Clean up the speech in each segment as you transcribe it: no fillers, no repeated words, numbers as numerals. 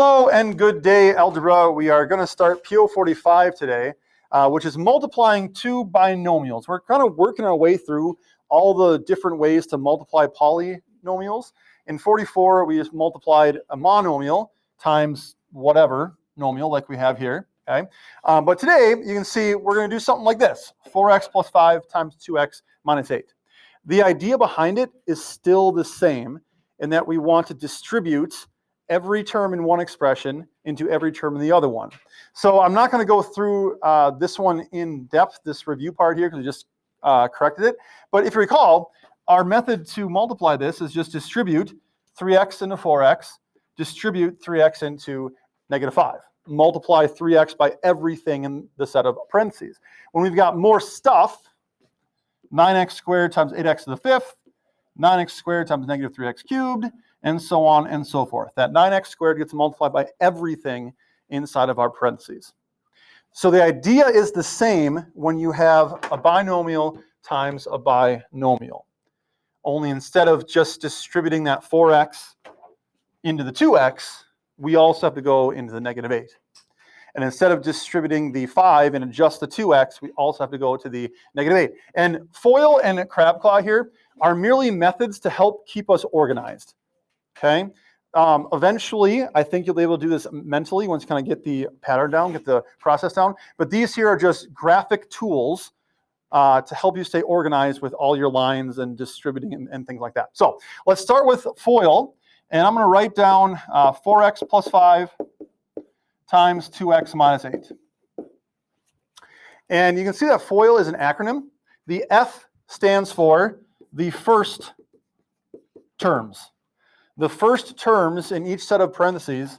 Hello and good day, Algebra. We are going to start PO45 today, which is multiplying two binomials. We're kind of working our way through all the different ways to multiply polynomials. In 44, we just multiplied a monomial times whatever nomial like we have here. Okay, but today you can see we're going to do something like this: 4x plus 5 times 2x minus 8. The idea behind it is still the same in that we want to distribute every term in one expression into every term in the other one. So I'm not going to go through this one in depth, this review part here, because we just corrected it. But if you recall, our method to multiply this is just distribute 3x into 4x, distribute 3x into negative 5. Multiply 3x by everything in the set of parentheses. When we've got more stuff, 9x squared times 8x to the fifth, 9x squared times negative 3x cubed, and so on and so forth. That 9x squared gets multiplied by everything inside of our parentheses. So the idea is the same when you have a binomial times a binomial. Only instead of just distributing that 4x into the 2x, we also have to go into the negative 8. And instead of distributing the 5 into just the 2x, we also have to go to the negative 8. And FOIL and crab claw here are merely methods to help keep us organized. Okay. Eventually, I think you'll be able to do this mentally once you kind of get the pattern down, get the process down. But these here are just graphic tools to help you stay organized with all your lines and distributing and things like that. So let's start with FOIL. And I'm going to write down 4x plus 5 times 2x minus 8. And you can see that FOIL is an acronym. The F stands for the first terms. The first terms in each set of parentheses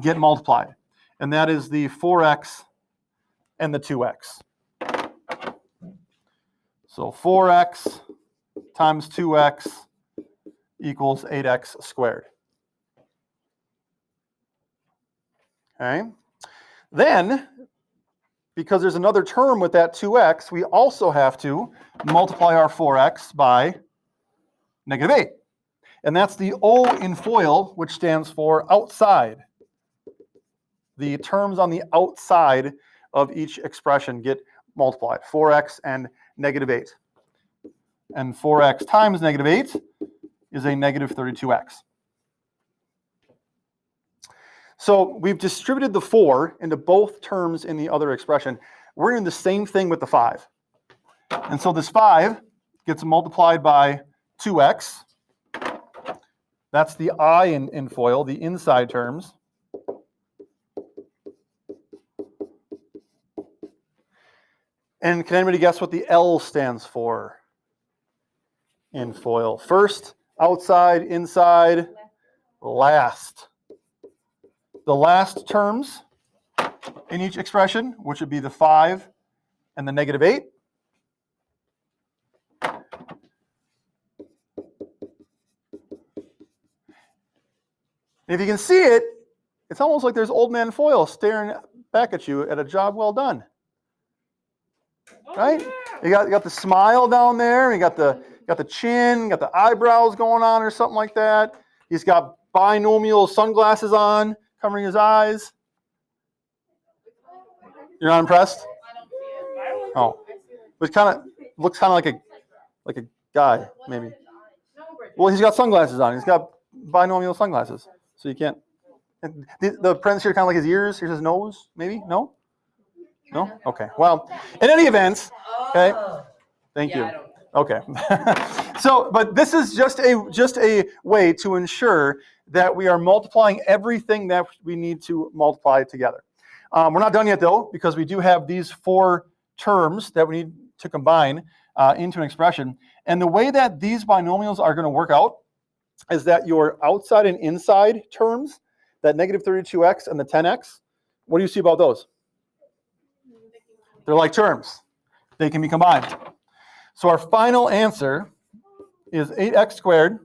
get multiplied, and that is the 4x and the 2x. So 4x times 2x equals 8x squared. Okay. Then, because there's another term with that 2x, we also have to multiply our 4x by negative 8. And that's the O in FOIL, which stands for outside. The terms on the outside of each expression get multiplied, 4x and negative 8. And 4x times negative 8 is a negative 32x. So we've distributed the 4 into both terms in the other expression. We're doing the same thing with the 5. And so this 5 gets multiplied by 2x. That's the I in FOIL, the inside terms. And can anybody guess what the L stands for in FOIL? First, outside, inside, last. The last terms in each expression, which would be the 5 and the negative 8. If you can see it, it's almost like there's old man FOIL staring back at you at a job well done. Right? You got the smile down there, you got the chin, you got the eyebrows going on or something like that. He's got binomial sunglasses on, covering his eyes. You're not impressed? Oh. It looks kind of like a guy, maybe. Well, he's got sunglasses on. He's got binomial sunglasses. So you can't. The parentheses here kind of like his ears. Here's his nose, maybe? No? No? Okay. Well, in any event, okay. Thank you. Okay. So, but this is just a way to ensure that we are multiplying everything that we need to multiply together. We're not done yet, though, because we do have these 4 terms that we need to combine into an expression. And the way that these binomials are going to work out is that your outside and inside terms, that negative 32x and the 10x, what do you see about those? They're like terms. They can be combined. So our final answer is 8x squared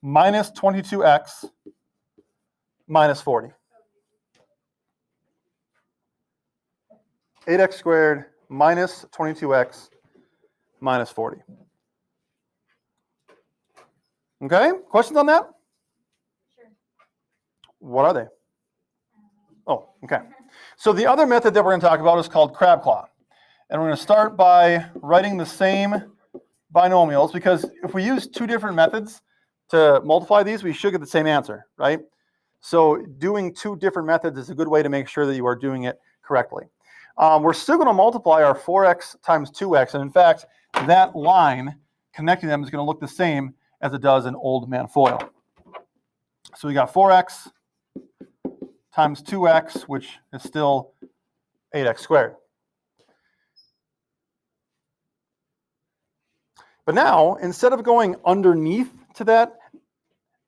minus 22x minus 40. 8x squared minus 22x minus 40. Okay, questions on that? Sure. What are they? Oh, okay. So the other method that we're going to talk about is called crab claw. And we're going to start by writing the same binomials, because if we use two different methods to multiply these, we should get the same answer, right? So doing two different methods is a good way to make sure that you are doing it correctly. We're still going to multiply our 4x times 2x, and in fact, that line connecting them is going to look the same as it does in Old Man FOIL. So we got 4x times 2x, which is still 8x squared. But now, instead of going underneath to that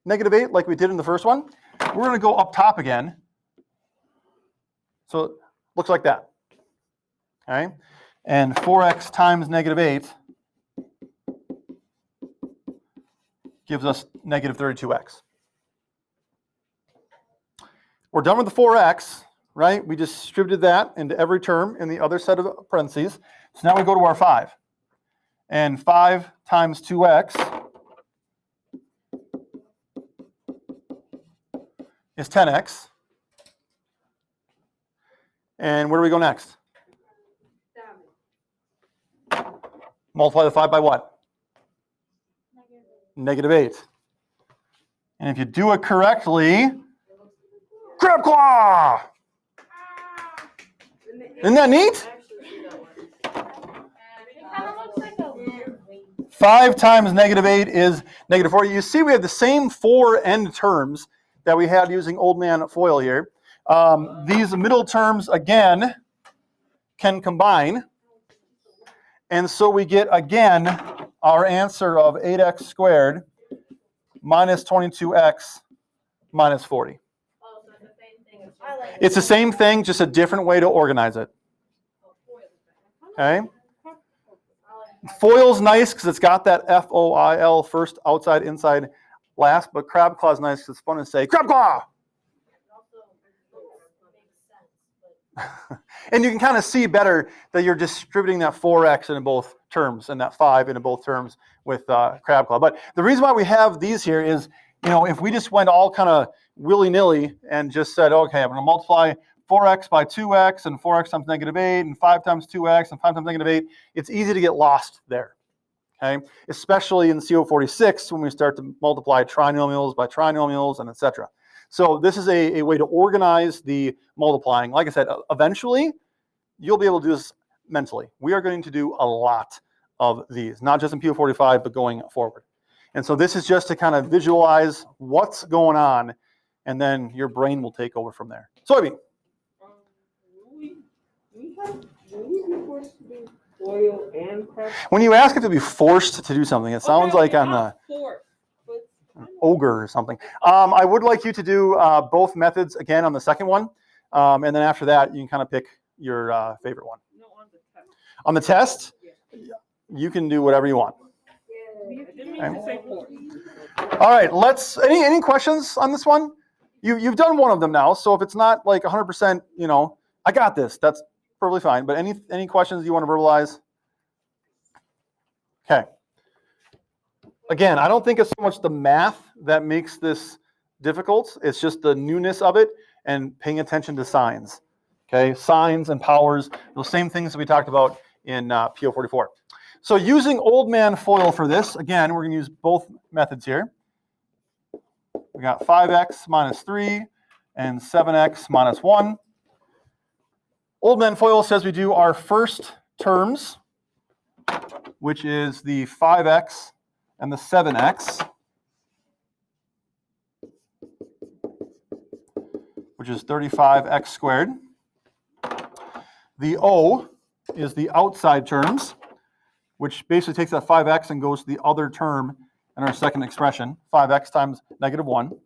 -8 like we did in the first one, we're going to go up top again. So it looks like that. Okay? And 4x times -8 gives us -32x. We're done with the 4x, right? We distributed that into every term in the other set of parentheses. So now we go to our 5. And 5 times 2x is 10x. And where do we go next? Multiply the 5 by what? -8. And if you do it correctly, crab claw! Isn't that neat? 5 times -8 is -4. You see we have the same 4 end terms that we had using Old Man FOIL here. These middle terms, again, can combine. And so we get, again, our answer of 8x squared minus 22x minus 40. It's the same thing, just a different way to organize it. Okay? FOIL's nice because it's got that FOIL, first, outside, inside, last, but crab claw is nice because it's fun to say, crab claw! And you can kind of see better that you're distributing that 4x into both terms and that 5 into both terms with crab claw. But the reason why we have these here is, if we just went all kind of willy-nilly and just said, okay, I'm going to multiply 4x by 2x and 4x times -8 and 5 times 2x and 5 times -8, it's easy to get lost there, okay? Especially in PO46 when we start to multiply trinomials by trinomials and etc. So this is a way to organize the multiplying. Like I said, eventually you'll be able to do this mentally. We are going to do a lot of these, not just in PO45, but going forward. And so this is just to kind of visualize what's going on, and then your brain will take over from there. Soybean. Will we be forced to do FOIL and crab? When you ask it to be forced to do something, it sounds like on the ogre or something. I would like you to do both methods again on the second one, and then after that, you can kind of pick your favorite one. No, on the test. On the test, Yeah. you can do whatever you want. I didn't mean to say force. All right, any questions on this one? You've done one of them now, so if it's not like 100%, I got this. That's perfectly fine. But any questions you want to verbalize? Okay. Again, I don't think it's so much the math that makes this difficult. It's just the newness of it and paying attention to signs. Okay, signs and powers, those same things that we talked about in PO44. So using Old Man FOIL for this, again, we're going to use both methods here. We got 5x minus 3 and 7x minus 1. Old Man FOIL says we do our first terms, which is the 5x and the 7x, which is 35x squared. The O is the outside terms, which basically takes that 5x and goes to the other term in our second expression, 5x times -1.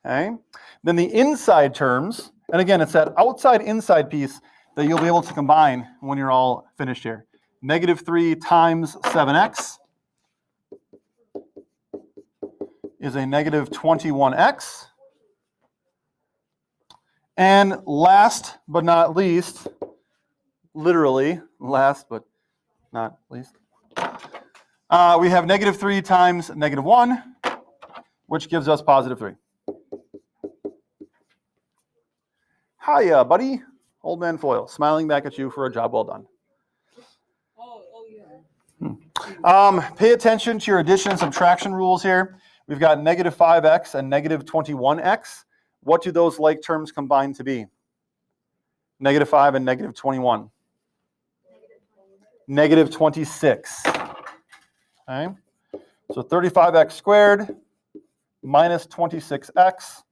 Okay. Then the inside terms, and again, it's that outside-inside piece that you'll be able to combine when you're all finished here. -3 times 7x is a -21x. And last but not least, literally last but not least, We have negative 3 times negative 1, which gives us positive 3. Hiya, buddy. Old man Foil, smiling back at you for a job well done. Oh yeah. Pay attention to your addition and subtraction rules here. We've got negative 5x and negative 21x. What do those like terms combine to be? Negative 5 and negative 21. Negative 26. Okay. So 35x squared minus 26x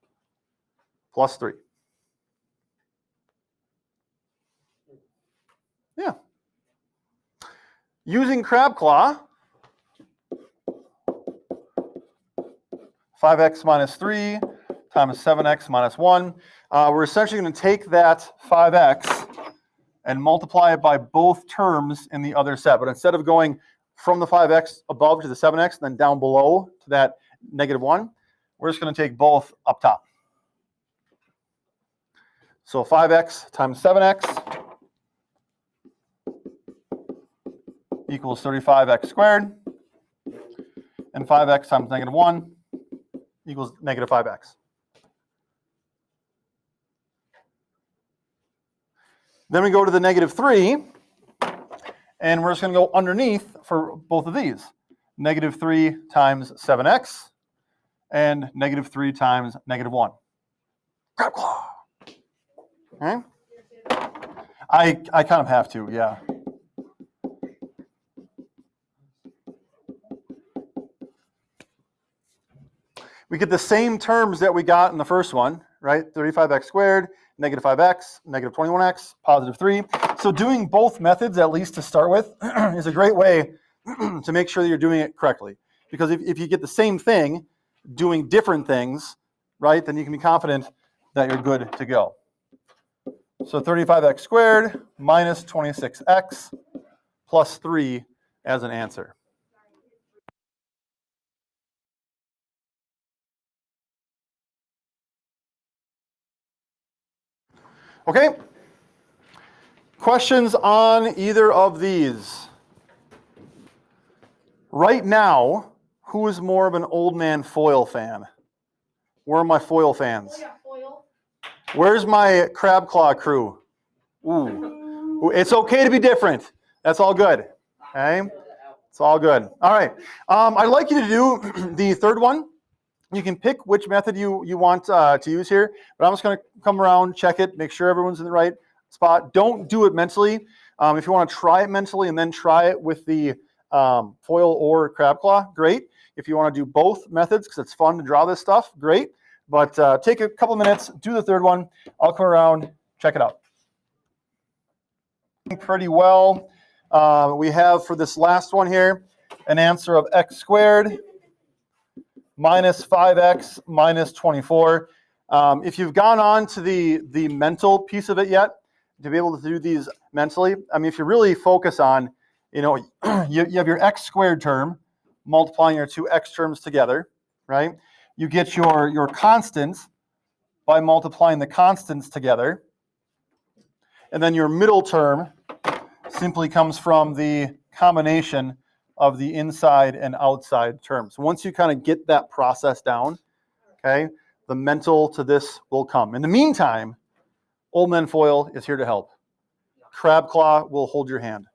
plus 3. Yeah. Using crab claw, 5x minus 3 times 7x minus 1. We're essentially going to take that 5x and multiply it by both terms in the other set. But instead of going from the 5x above to the 7x and then down below to that negative 1, we're just going to take both up top. So 5x times 7x equals 35x squared. And 5x times negative 1 equals negative 5x. Then we go to the negative 3, and we're just going to go underneath for both of these. Negative 3 times 7x, and negative 3 times negative 1. Crab claw. Okay? I kind of have to, yeah. We get the same terms that we got in the first one, right? 35x squared, negative 5x, negative 21x, positive 3. So doing both methods, at least to start with, is a great way to make sure that you're doing it correctly. Because if you get the same thing doing different things, right, then you can be confident that you're good to go. So 35x squared minus 26x plus 3 as an answer. Okay. Questions on either of these? Right now, who is more of an old man Foil fan? Where are my Foil fans? Oh yeah, foil. Where's my crab claw crew? Ooh. It's okay to be different. That's all good. Okay? It's all good. All right. I'd like you to do the third one. You can pick which method you want to use here, but I'm just going to come around, check it, make sure everyone's in the right spot. Don't do it mentally. If you want to try it mentally and then try it with the foil or crab claw, great. If you want to do both methods because it's fun to draw this stuff, great. But take a couple minutes, do the third one. I'll come around, check it out. Pretty well. We have for this last one here an answer of x squared minus 5x minus 24. If you've gone on to the mental piece of it yet, to be able to do these mentally, I mean, if you really focus on, you have your x squared term multiplying your two x terms together, right? You get your constants by multiplying the constants together. And then your middle term simply comes from the combination of the inside and outside terms. Once you kind of get that process down, okay, the mental to this will come. In the meantime, Old Man Foil is here to help. Crab Claw will hold your hand.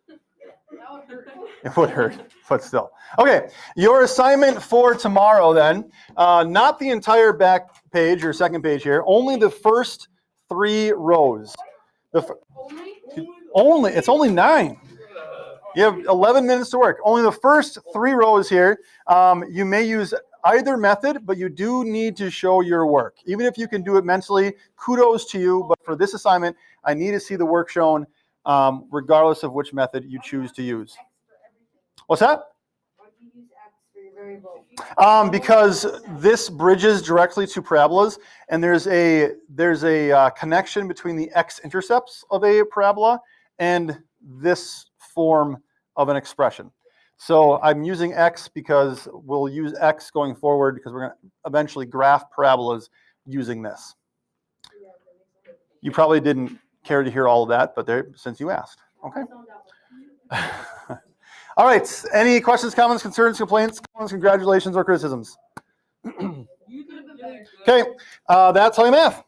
That would hurt. It would hurt, but still. Okay, your assignment for tomorrow then, not the entire back page or second page here, only the first 3 rows. It's only 9. You have 11 minutes to work. Only the first 3 rows here. You may use either method, but you do need to show your work. Even if you can do it mentally, kudos to you. But for this assignment, I need to see the work shown, regardless of which method you choose to use. What's that? Why do you use x for your variable? Because this bridges directly to parabolas, and there's a connection between the x-intercepts of a parabola and this form of an expression. So I'm using x because we'll use x going forward because we're going to eventually graph parabolas using this. You probably didn't care to hear all of that, but since you asked, okay. All right. Any questions, comments, concerns, complaints, congratulations, or criticisms? You did very good. Okay. That's how you math.